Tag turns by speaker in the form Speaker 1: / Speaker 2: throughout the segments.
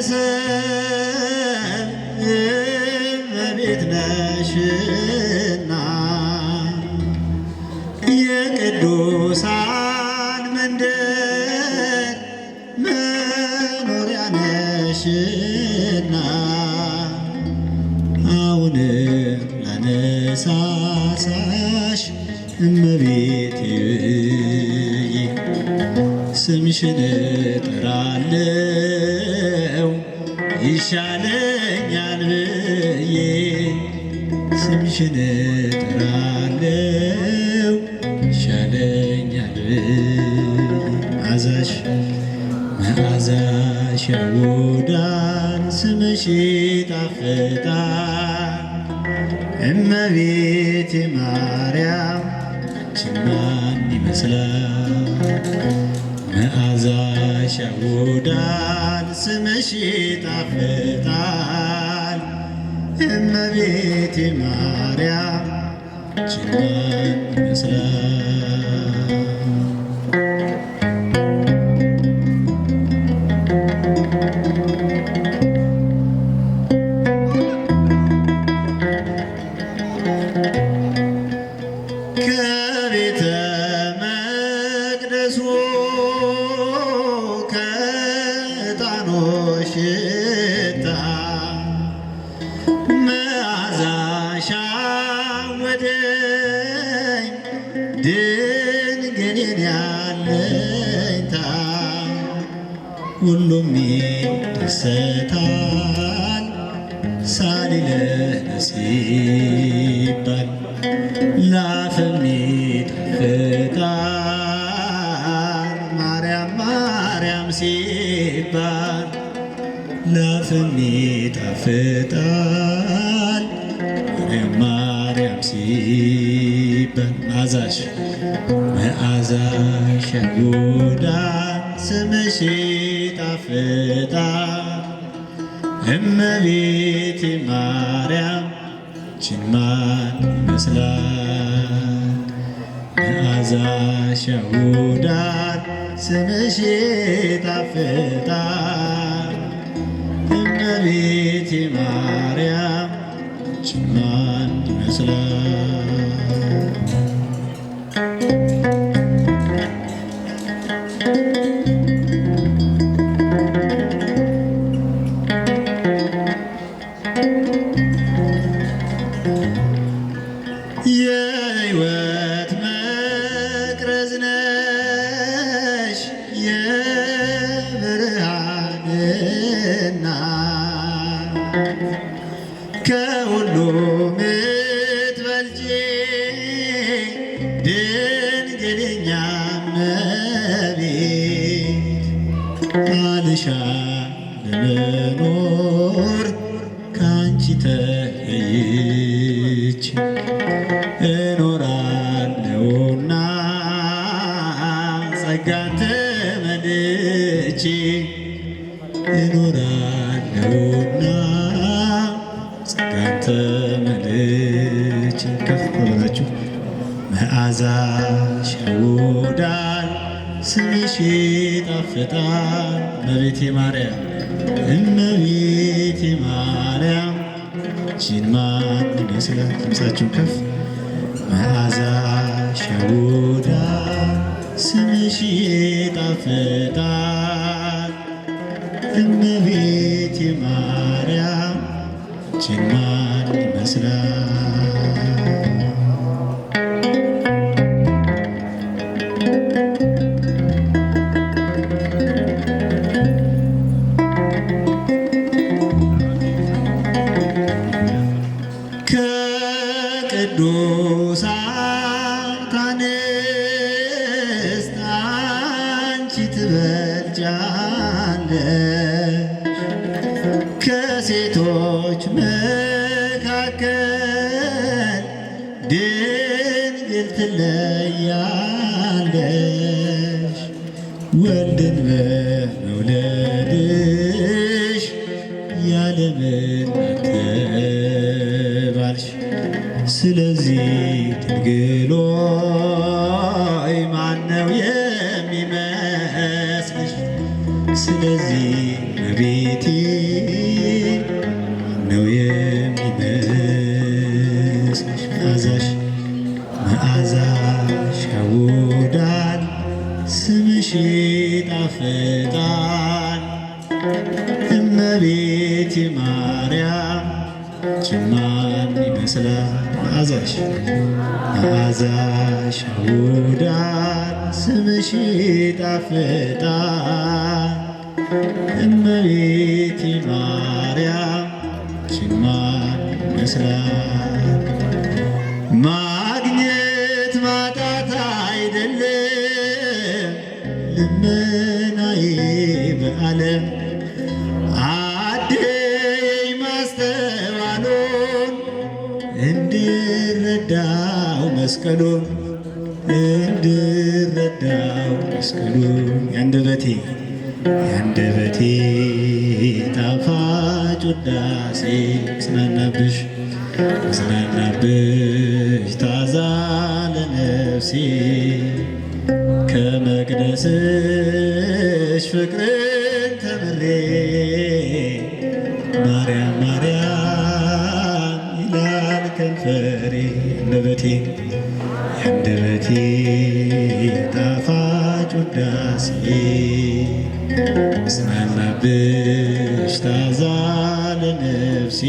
Speaker 1: ሰብ እመቤት ነሽና የቅዱሳን መንደር መኖሪያ ነሽና አሁንም ላነሳሳሽ እመቤቴ ስምሽን እጠራለሁ ይሻለኛል ብዬ ስምሽን እጠራለሁ ይሻለኛል ብዬ መዓዛሽ ያውዳል ስምሽ ይጣፍጣል እመቤቴ ማርያም ማን ይመስላል መዓዛሽ ያውዳል ስምሽ ይጣፍጣል እመቤቴ ማርያም ማን ይመስላል ከቤተ መቅደሱ ከዕጣኑ ሽታ መዓዛሽ አወደኝ ድንግል የኔ አለኝታ ሁሉም ይደሰታል ሳሊለነ ሲባል ላፍም ይጣፍጣል ማርያም ማርያም ሲባል ላፍም ይጣፍጣል ማርያም ማርያም ሲባል መዓዛሽ ያውዳል ስምሽ ይጣፍጣል እመቤቴ ማርያም ማን ይመስላል መዓዛሽ ያውዳል ስምሽ ይጣፍጣል እመቤቴ ማርያም ማን ይመስላል የሕይወት መቅረዝ ነሽ የብርሃን እናት ከሁሉ ምትበልጪ ድንግል የኛ እመቤት አልሻም ለመኖር ካንቺ ተለይቼ እኖራለሁና ጸጋን ተመልቼ እኖራለሁና ጸጋን ተመልቼ ከፍ ብላችሁ መዓዛሽ ያውዳል ስምሽ ይጣፍጣል እመቤቴ ማርያም እመቤቴ ማርያም ማን ይመስላል ድምፃችሁ ከፍ መዓዛሽ ያውዳል ስምሽ ይጣፍጣል እመቤቴ ማርያም ማን ይመስላል ከቅዱሳን አንስት አንቺ ትበልጫለሽ ከሴቶች መካከል ድንግል ትለያለሽ ወልድን በመውለድሽ ያለምን ተባልሽ ስለዚህ ድንግል ሆይ ማነው የሚመስልሽ ስለዚህ እመቤቴ እመቤቴ ማርያም ማን ይመስላል መዓዛሽ መዓዛሽ ውዳር ስምሽ ይጣፍጣል እመቤቴ ማርያም ማን ይመስላል ማግኘት ማጣት አይደለም ልመናዬ በዓለም አደይ ማስተዋሉን እንድረዳው መስቀሉን እንድረዳው መስቀሉን ያንደበቴ ጣፋጭ ውዳሴ ጽናናብሽ ታዛ ለነፍሴ ከመቅደስሽ ፍቅርን ተምሬ ማርያም ማርያም ይላል ከንፈሬ ያንደበቴ ጣፋጭ ውዳሴ ጽናናብሽ ታዛ ለነፍሴ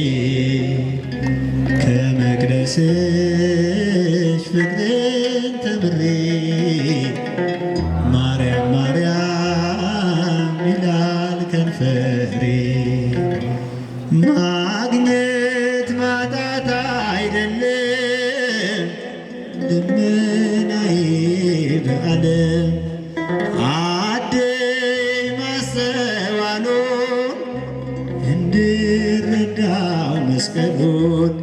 Speaker 1: ከመቅደስሽ ፍቅርን ተምሬ ማርያም ማርያም ይላል ከንፈሬ ማግኘት ማጣት አይደለም ልመናዬ በዓለም አደይ ማስተዋሉን እንድረዳው መስቀሉን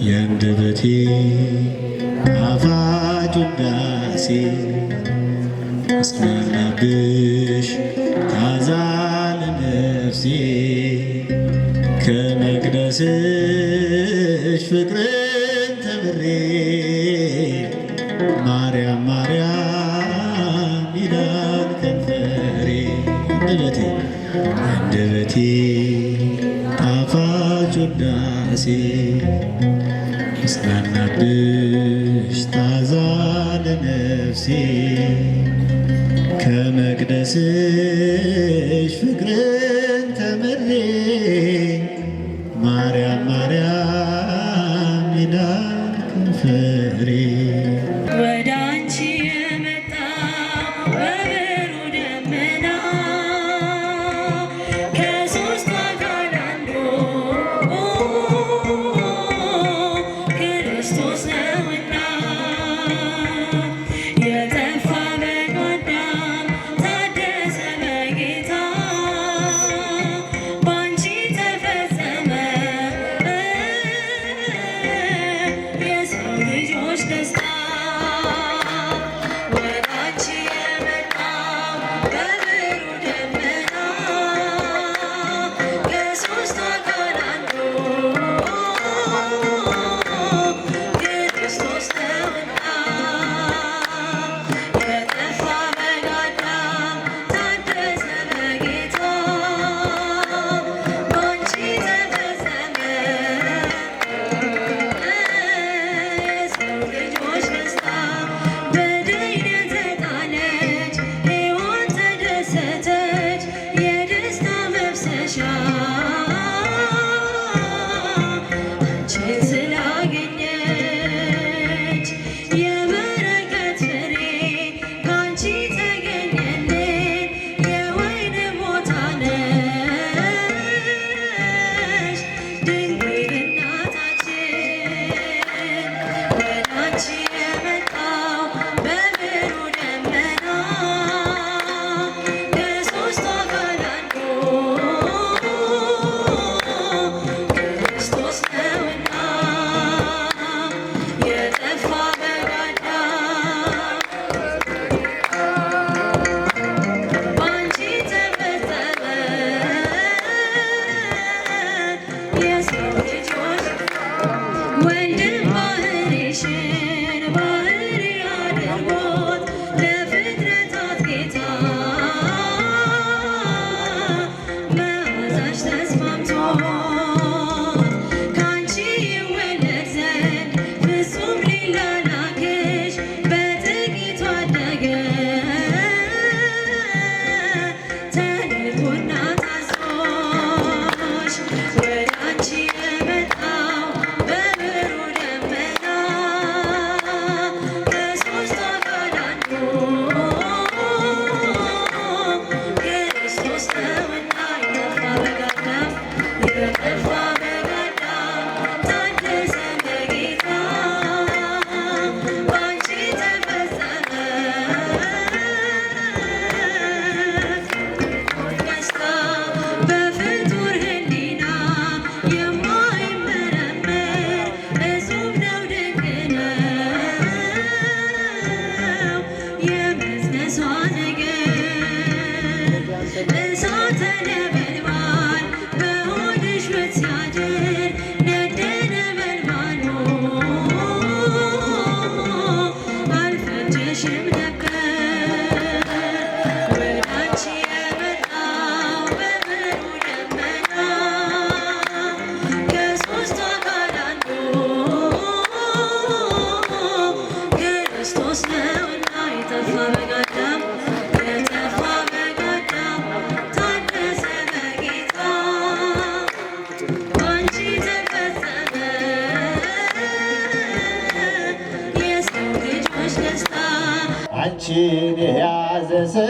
Speaker 1: ያንደበቴ ጣፋጭ ውዳሴ ጽናናብሽ ታዛ ለነፍሴ ከመቅደስሽ ፍቅርን ተምሬ ማርያም ማርያም ይላል ከንፈሬ ያንደበቴ ጣፋጭ ውዳሴ ጽናናብሽ ታዛ ለነፍሴ ከመቅደስሽ ፍቅርን ተምሬ ማርያም ማርያም ይላል ከንፈሬ
Speaker 2: ወደ አንቺ የመጣው በብሩህ ደመና ከሦስቱ አካል አንዱ ክርስቶስ ነውና የጠፋ በግ አዳም ታደሰ በጌታ በአንቺ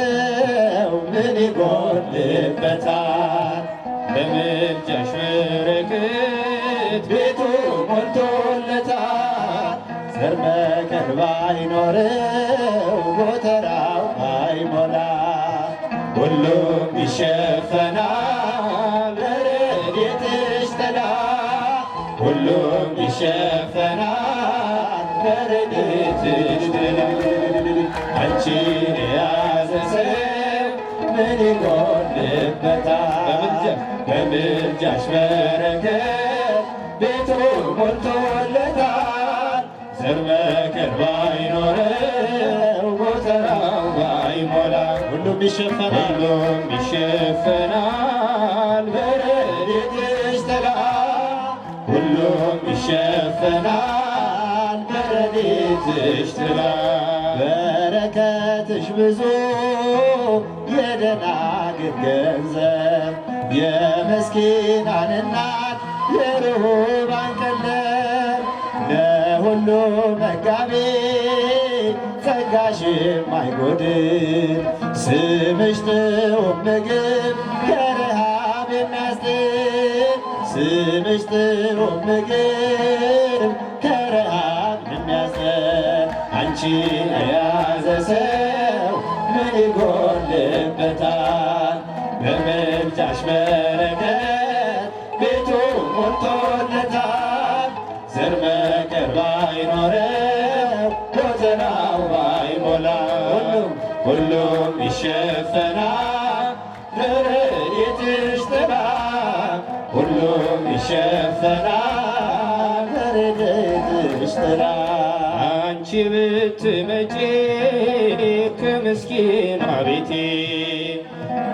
Speaker 1: ሰው ምን ይጎልበታል? በምልጃሽ በረከት ቤቱ ሞልቶለታል። ዘር መከር ባይኖረው ጎተራው ባይሞላ ሁሉም ይሸፈናል በረድኤትሽ ጥላ። ሁሉም ይሸፈናል በረድኤትሽ ጥላ። አንቺን የያዘ ሰው ምን ይጎልበታል? በምልጃሽ በረከት ቤቱ ሞልቶለታል። ዘር መከር ባይኖረው ጎተራው ባይሞላ ሁሉም ይሸፈናል በረድኤትሽ ጥላ። ሁሉም ይሸፈናል በረድኤትሽ ጥላ። በረከትሽ ብዙ የደናግል ገንዘብ የምስኪናን እናት የርሁባን ቀለብ ለሁሉ መጋቢ ጸጋሽም አይጎድል። ስምሽ ጥዑም ምግብ ከረሃብ የሚያስጥል። ስምሽ ጥዑም ምግብ ከረሃብ የሚያስጥል። አንቺን የያዘ ሰው ምን ይጎልበታል? በምልጃሽ በረከት ቤቱ ሞልቶለታል። ዘር መከር ባይኖረው ጎተራው ባይሞላ ሁሉም ይሸፈናል በረድኤትሽ ጥላ። ሁሉም ይሸፈናል በረድኤትሽ ጥላ። አንቺ ብትመጪ ከምስኪኗ ቤቴ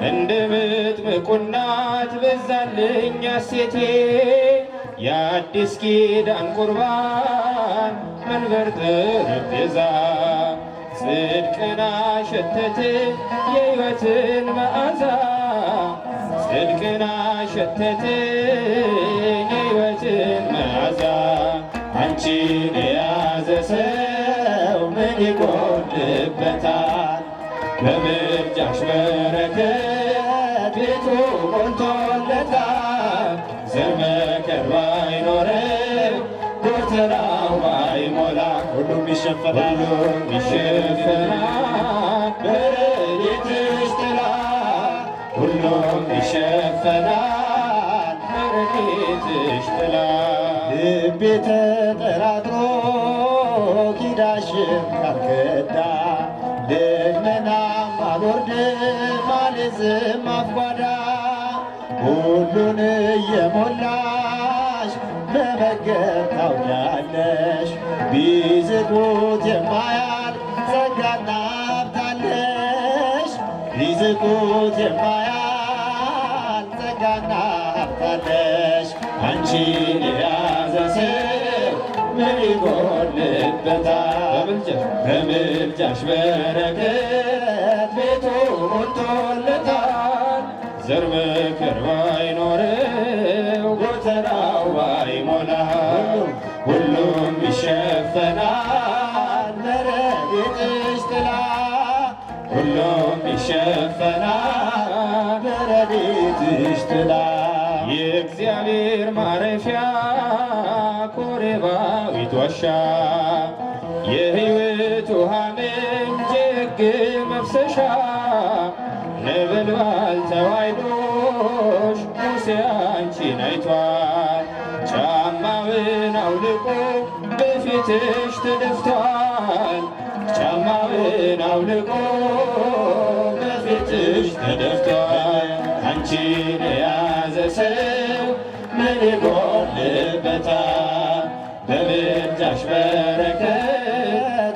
Speaker 1: እንደ መጥምቁ እናት በዛልኝ ሐሴቴ። የአዲስ ኪዳን ቁርባን መንበር ጠረጴዛ ጽድቅን አሸተተ የሕይወትን መዓዛ። ጽድቅን አሸተተ የሕይወትን መዓዛ። አንቺን የያዘ ሰው ምን ይጎልበታል? በምልጃሽ በረከት ቤቱ ሞልቶለታል። ዘር መከር ባይኖረው ጎተራው ባይሞላ ሁሉም ይሸፈናል በረድኤትሽ ጥላ። ሁሉም ይሸፈናል በረድኤትሽ ጥላ። ልቤ ተጠራጥሮ ኪዳንሽን ካልከዳ ልመናም አልወርድም አልይዝም አፍጓዳ። ሁሉን እየሞላሽ መመገብ ታውቂያለሽ። ቢዝጉት የማያልቅ ጸጋና ሀብታለሽ። ቢዝጉት የማያልቅ ጸጋና ሀብታለሽ። አንቺን የያዘ ሰው ምን ይጎልበታል? በምልጃሽ በረከት ቤቱ ሞልቶለታል። ዘር መከር ባይኖረው ጎተራው ባይሞላ ሁሉም ይሸፈናል በረድኤትሽ ጥላ። ሁሉም ይሸፈናል በረድኤትሽ ጥላ። የእግዚአብሔር ማረፊያ ኮሬባዊት ዋሻ የሕይወት ውሃ ምንጭ የሕግ መፍሰሻ ነበልባል ተዋሕዶሽ ሙሴ አንቺን አይቷል። ጫማውን አውልቆ በፊትሽ ተደፍቷል። ጫማውን አውልቆ በፊትሽ ተደፍቷል። አንቺን የያዘ ሰው ምን ይጎልበታል? በምልጃሽ በረከት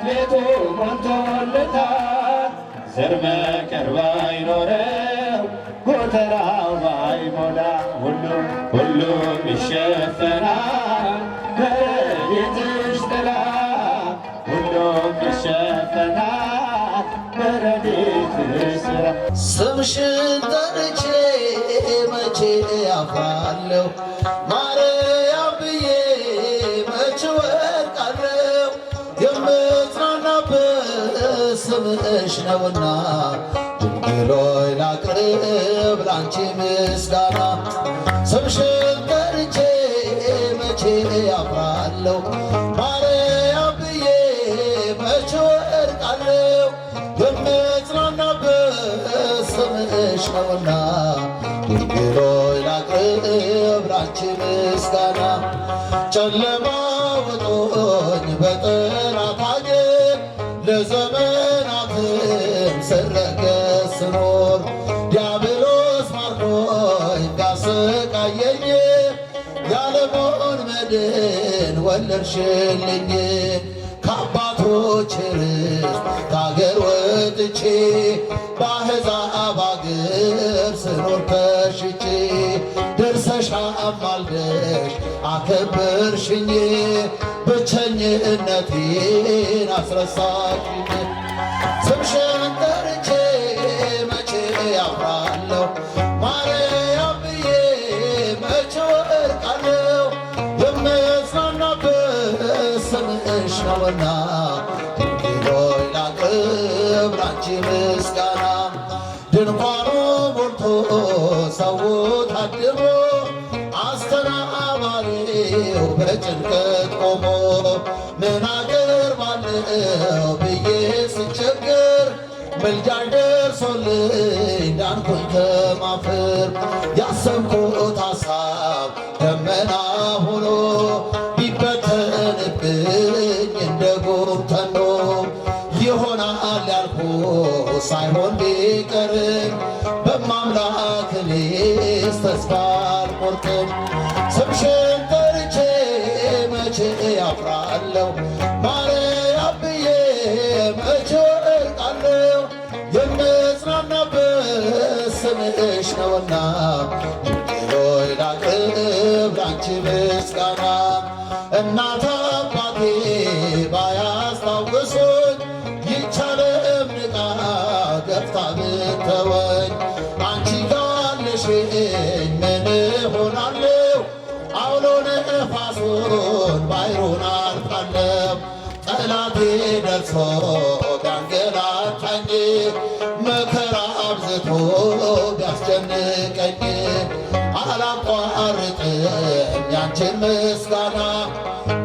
Speaker 1: ቤቱ ሞልቶለታል። ዘር መከር ባይኖረው ጎተራው ባይሞላ ሁሉም ይሸፈናል በረድኤትሽ ጥላ። ሁሉም ይሸፈናል በረድኤትሽ ጥላ።
Speaker 3: ስምሽን ጠርቼ መቼ አፍራለሁ? ማርያም ብዬ መቼ ወድቃለሁ? የምጽናናበት ስምሽ ነውና ላቅርብ ላንቺ ምስጋና ስምሽን ጠርቼ መቼ አፍራለሁ ማርያም ብዬ መቼ ወድቃለሁ የምጽናናበት ስምሽ ነውና ድንግል ሆይ ላቅርብ ላንቺ ምስጋና ጨለማ ውጦኝ በጠላት አገር ለዘመናትም ስረገጥ ስኖር ዲያብሎስ ማርኮኝ ቢያሰቃየኝ ያለሞን መድን ወለድሽልኝ ከአባቶች ርስት ከአገር ወጥቼ በአሕዛብ አገር ስኖር ተሽጬ ደርሰሽ አማልደሽ አከበርሽኝ ብቸኝነቴን አስረሳሽኝ ስምሽን ጠርቼ መቼ አፍራለሁ ማርያም ብዬ መቼ ወድቃለሁ የምጽናናበት ስምሽ ነውና ድንግል ሆይ ላቅርብ ላንቺ ምስጋና ድንኳኑ ሞልቶ ሰው ታድሞ አስተናባሪው በጭንቀት ቆሞ ምን አቀርባለሁ ብዬ ስቸገር ምልጃሽ ደርሶልኝ ዳንኩኝ ከማፈር ያሰብኩት ሐሳብ ደመና ሆኖ ቢበተንብኝ እንደ ጉም ተኖ ይሆናል ያልኩት ሳይሆን ቢቀርም በማምላክ እኔስ ተስፋ አልቆርጥም ስምሽን ጠርቼ መቼ አፍራለሁ ማርያም ብዬ መቼ ወድቃለሁ የምጽናናበት ስምሽ ነውና ድንግል ሆይ ላቅርብ ላንቺ ምስጋና እናት አባቴ ባያስታውሱኝ ይቻለም ንቃ ገፍታ ብትተወኝ አንቺ ካለሽኝ ምን እሆናለሁ አውሎ ነፋሱን ባሕሩን አልፋለሁ ጠላቴ ደርሶ ቢያንገላታኝ መከራ አብዝቶ ቢያስጨንቀኝ አላቋርጥም ያንቺን ምስጋና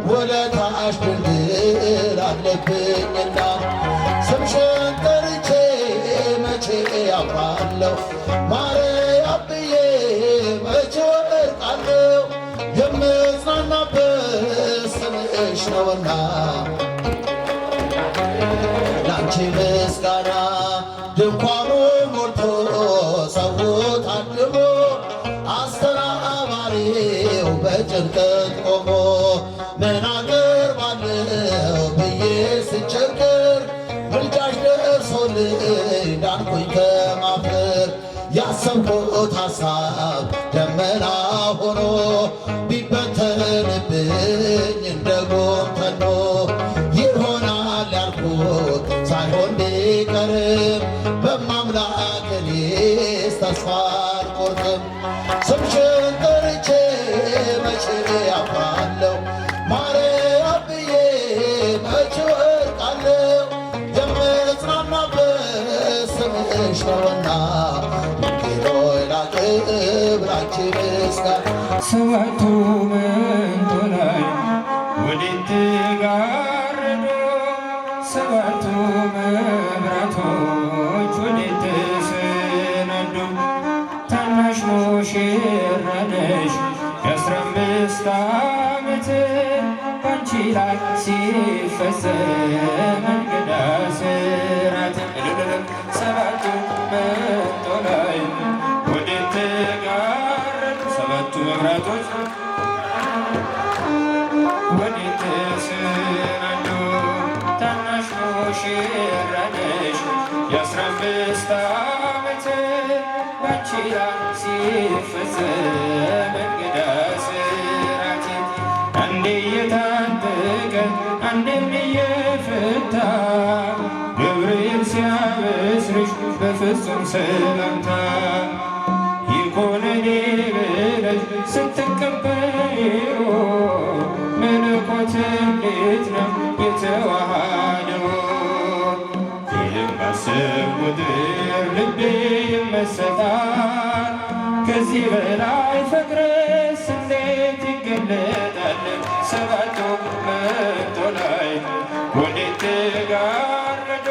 Speaker 3: ውለታሽ ድንግል አለብኝና ስምሽን ጠርቼ መቼ አፍራለሁ ማርያም ብዬ መቼ ወድቃለሁ የምጽናናበት ስምሽ ነውና ላንቺ ምስጋና ድንኳኑ ሞልቶ ሰው ታድሞ አስተናባሪው በጭንቀት ቆሞ ምን አቀርባለሁ ብዬ ስቸገር ምልጃሽ ደርሶልኝ ዳንኩኝ ከማፈር ያሰብኩት ሐሳብ ደመና ሆኖ ቢበተንብኝ እንደ ጉም ተኖ ይሆናል ያልኩት ሳይሆን ቢቀርም በማምላክ እኔስ ተስፋ አልቆርጥም ስምሽን ጠርቼ መቼ አፍራለሁ ማርያም ብዬ መቼ ወድቃለሁ የምጽናናበት ስምሽ ነውና ድንግል ሆይ ላቅርብ ላንቺ ምስጋና
Speaker 1: ሰባቱ መንጦላዕት ወዴት ተጋረዱ ሰባቱ መብራቶች ወዴት ተሰናዱ ታናሽ ሙሽራ ነሽ የ15 ዓመት ባንቺ ላይ ሲፈጸም እንግዳ ሥርዓት ሰባቱ መንጦላዕት ወዴት ተጋረዱ ሰባቱ መብራቶች ወዴት ተሰናዱ ታናሽ ሙሽራ ነሽ የ15 ዓመት ባንቺ ላይ ሲፈጸም እንግዳ ሥርዓት አንዴ እየታጠቀ አንዴም እየፈታ ገብርኤል ሲያበስርሽ በፍጹም ሰላምታ ይኮነኔ ብለሽ ስትቀበይው መለኮት እንዴት ነው የተዋሃደው ይህም ባስብ ቁጥር ልቤ ይመሰጣል። ከዚህ በላይ ፍቅርስ እንዴት ይገለጣል? ሰባቱ መቶ ላይ ወዴት ተጋረዶ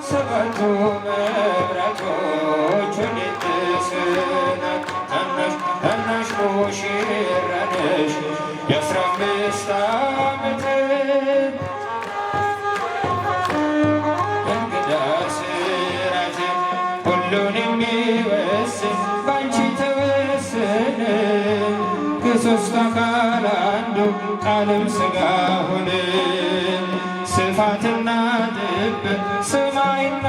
Speaker 1: ሰባቱ መብራቶች ወዴት ተሰናዱ? ታናሽ ሙሽራ ነሽ የ15 ዓመት እንግዳ ስራት ሁሉን የሚወስን ባንቺ ተወሰነ። ከሦስቱ አካል አንዱ ቃልም ሥጋ ሆነ። ስፋትና ጥበት ሰማይና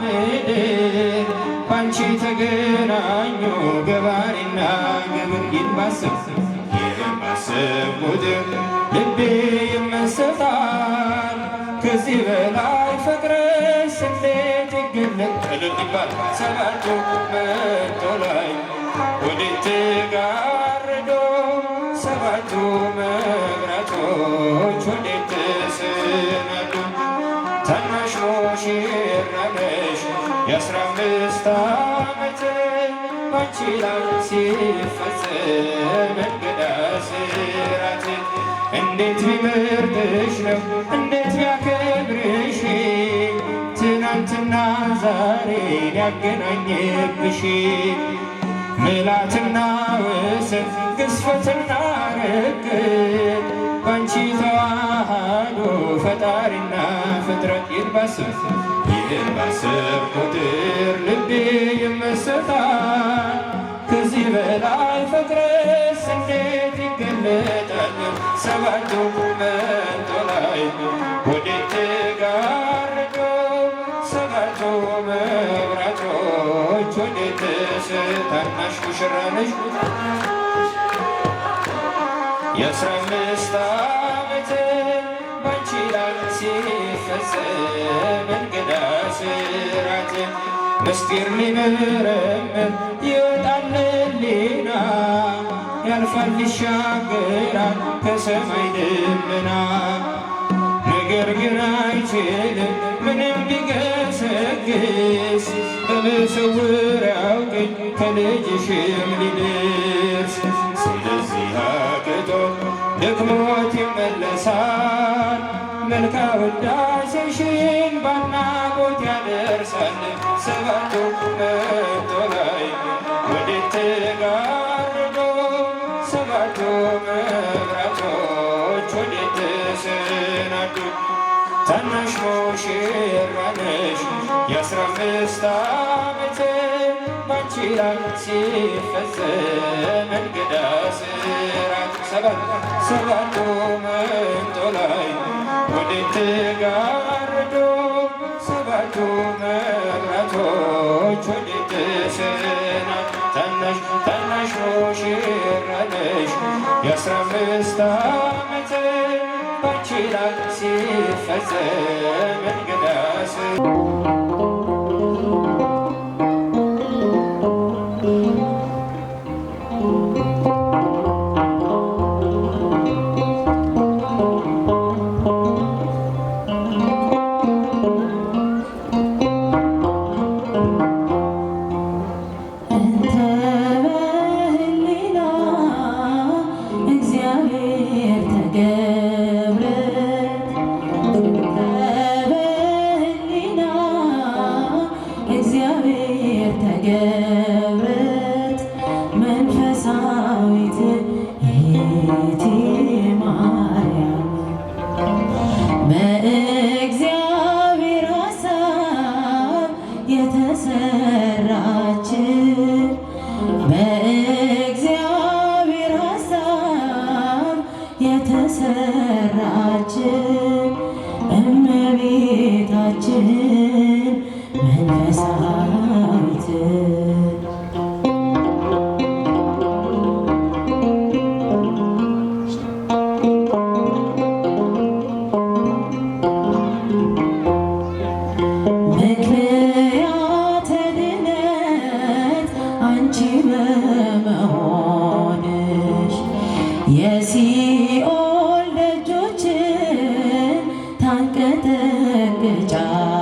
Speaker 1: ምድር ባንቺ ተገናኙ ገባሪና ግብር። ይህን ባስብ ቁጥር ልቤ ይመሰጣል። ከዚህ በላይ ፍቅርስ እንዴት ይገለጣል? ሰባቱ መቶ ላይ ወዴት ተጋረዶ ሰባቱ መብራቶች ወዴት ተሰናዱ? ታናሽ ሙሽራ ነሽ የ15 ዓመት ባንቺ ላይ ሲፈጸም እንግዳ ስራት። እንዴት ቢመርጥሽ ነው እንዴት ቢያከብርሽ ትናንትና ዛሬን ያገናኘብሽ ምልዓትና ወሰን ግዝፈትና ርቀት ባንቺ ተዋሃዶ ፈጣሪና ፍጥረት። ይህን ባስብ ቁጥር ልቤ ይመሰጣል። ከዚህ በላይ ፍቅርስ እንዴት ይገለጣል? ሰባቱ መቶ ላይ ወዴት ተጋረዶ ሰባቱ መብራቶች ወዴት ታናሽ ሙሽራ ነሽ የ15 ዓመት ባንቺ ላይ ሲፈጸም እንግዳ ስራት። ምስጢር ሊመረምር ይወጣል ሕሊና ያልፋል ይሻገራል ከሰማይ ደመና። ነገር ግን አይችልም ምንም ቢገሰግስ በመሰወሪያው ቀኝ ከልጅሽም ሊደርስ። ስለዚህ አቅቶ ደክሞት ይመለሳል መልካ ውዳሴሽን ባናቆት ያደርሳል። ሰባቱ መቶ ላይ ወዴት ተጋረዶ ሰባቱ መብራቶች ወዴት ተሰናዱ? ታናሽ ሙሽራ ነሽ የ15 ዓመት ባንቺ ላይ ሲፈጸም እንግዳ ስራት። ሰባቱ መቶ ላይ ወዴት ተጋረዶ ሰባቱ መብራቶች ወዴት ተሰናዱ? ታናሽ ሙሽራ ነሽ የ15 ዓመት ባንቺ ላይ ሲፈጸም እንግዳ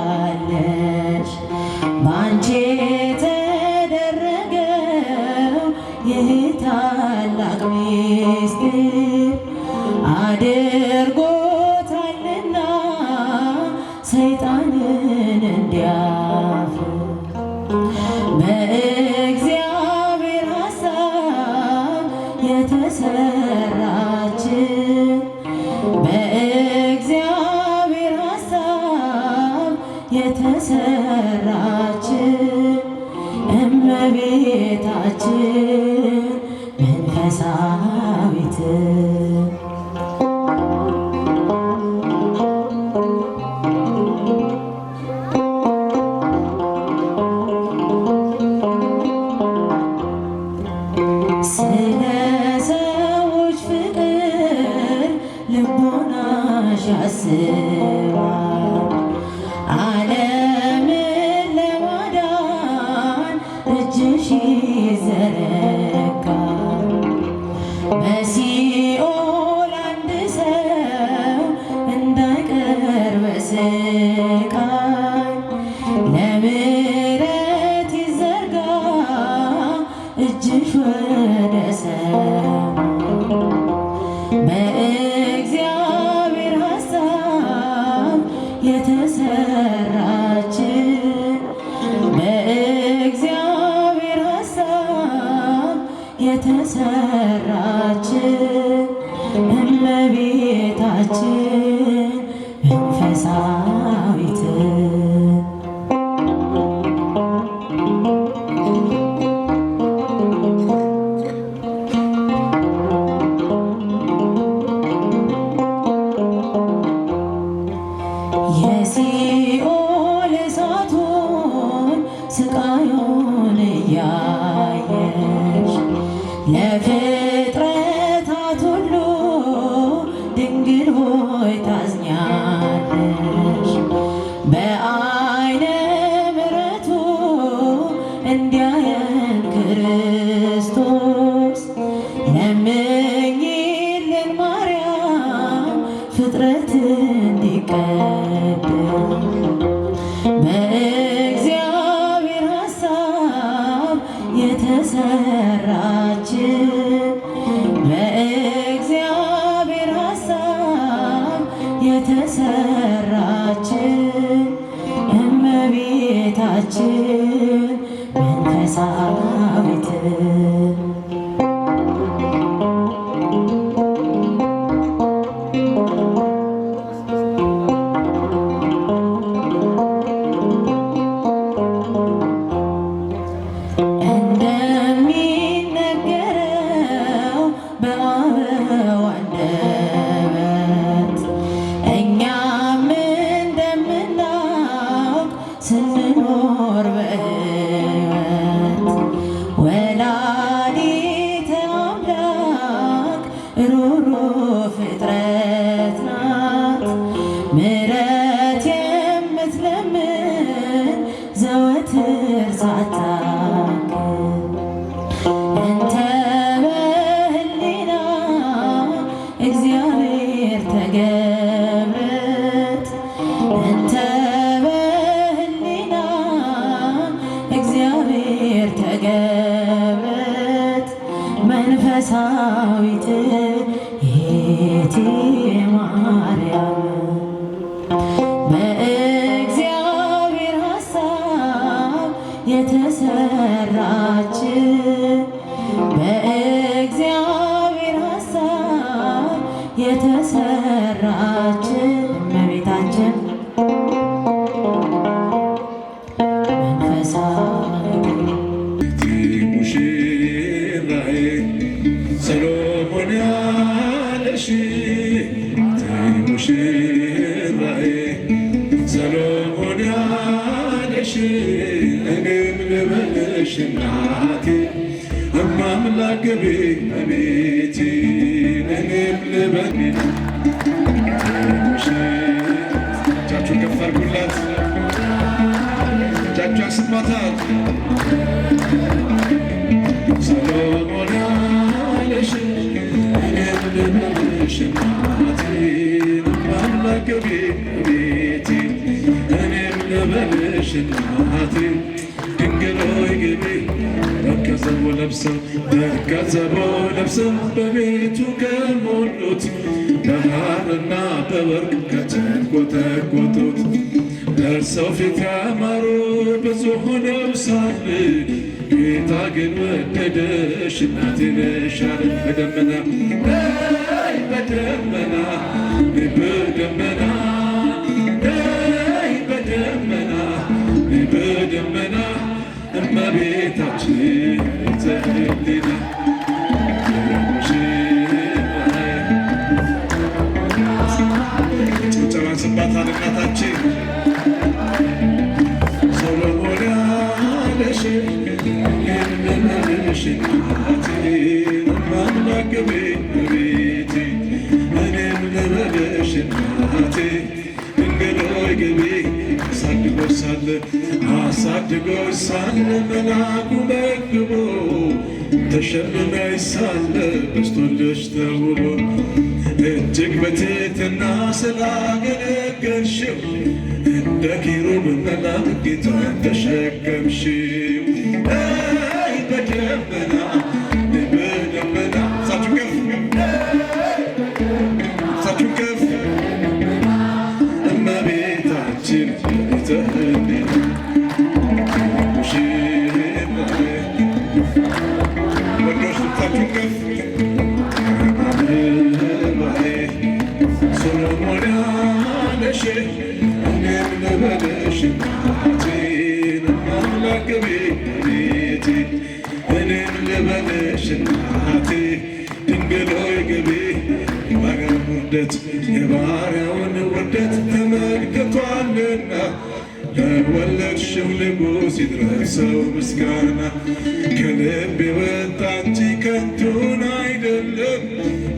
Speaker 2: ታንቀጠቅጫለሽ እመቤታችን መንፈሳዊት ስለ ሰዎች ፍቅር ልቦናሽ ያስባል ዓለምን ለማዳን እጅሽ ይዘረጋል። በሲኦል አንድ ሰው እንዳይቀር በስቃይ ለምሕረት ይዘርጋ እጅሽ ወደ ሰማይ በእግዚአብሔር ሐሳብ የተሰራች በእግዚአብሔር ሐሳብ የተሰራች እመቤታችን መንፈሳዊት የሲኦል እሳቱን ስቃዩን እያየሽ ለፍጥረታት ሁሉ ድንግል ሆይ ታዝኛለሽ። በዓይነ ምሕረቱ እንዲያየን ክርስቶስ ለምኝልን ማርያም ፍጥረት እንዲቀደም በእግዚአብሔር ሐሳብ የተሰራች በእግዚአብሔር ሐሳብ የተሰራች እመቤታችን መንፈሳዊት እንደሚነገረው በአበው አንደበት እኛም እንደምናውቅ ስንኖር በሕይወት ወላዲተ አምላክ ሩሩ ፍጥረት ናት ምሕረት የምትለምን ዘወትር ሳታክል እንተ በህሊና እግዚአብሔር ተገብረት እንተ በህሊና እግዚአብሔር ተገብረት መንፈሳዊት ይእቲ ማርያም በእግዚአብሔር ሐሳብ የተሰራች በእግዚአብሔር ሐሳብ የተሰራች እመቤታችን መንፈሳዊት
Speaker 1: ሙሽራዬ ሰሎሞን ያለሽ ሙሽራዬ ሰሎሞን ያለሽ እኔም ልበልሽ እናቴ እማምላክ ገቤ እቤቴ እኔም ልበል እጃችሁን ከፍ አድርጉላት እጃችሁን አስማታት ሰሎሞን ያለሽ እኔም ልበልሽ እናቴ እማምላክ ገቤ እቤቴ እኔም ልበልሽ እናቴ ድንግል ሆይ ግቢ ደቀዘቦ ለብሰው በቤቱ ከሞሉት በሐርና በወርቅ ከተንቆጠቆጡት ደርሰው ፊት ያማሩ ብዙ ሆነው ሳለ ጌታ ግን ወደደሽ እናቴ ነሽ አለ። በደመና በደመና በደመና በደመና በደመና
Speaker 4: እመቤታችን ተህሊና ጭብጨባን ስባታል እናታችን ሰሎሞን ያለሽ የምመልሽ እናቴ እማምላክ ቤቴ እኔም ልበልሽ እናቴ ድንግል ሆይ ግቢ አሳድጎሽ ሳለ መልአኩ መግቦ ተሸልመሽ ሳለ በስቶልሽ ተውቦ እጅግ በትሕትና ስላገለገልሽው እንደ ኪሩብ መልአክ ጌታን ተሸከምሽው። በደመና በደመና እሳችሁ ከፍ እመቤታችን ተህሊና ወንዶች ልብሳችሁን ከፍ ሰሎሞን ያለሽ እኔም ልበልሽ እናቴ እማምላክ ቤቴ እኔም ልበልሽ እናቴ ድንግል ሆይ ግቢ የባሪያውን ውርደት ተመልክቷልና ለወለድሽው ንጉሥ ይድረሰው ምስጋና ከልብ የወጣ እንጂ ከንቱን አይደለም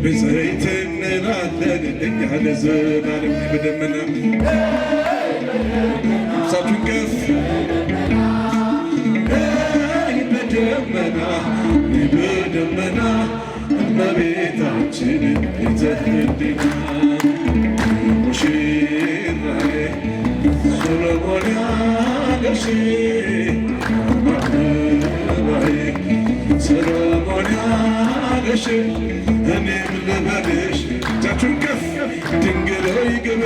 Speaker 4: ብፅዕት እንላለን እኛ ለዘላለም በደመና እሳችሁን ከፍ በደመና እመቤታችን ተህሊና ሙሽራዬ ሰሎሞን ያለሽ አበባዬ ሰሎሞን ያለሽ እኔም ልበልሽ እጃችሁን ከፍ ድንግል ሆይ ግቢ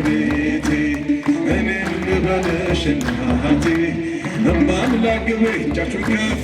Speaker 4: ቤቴ እኔም ልበልሽ እናቴ እማምላክ ግቢ እጃችሁን ከፍ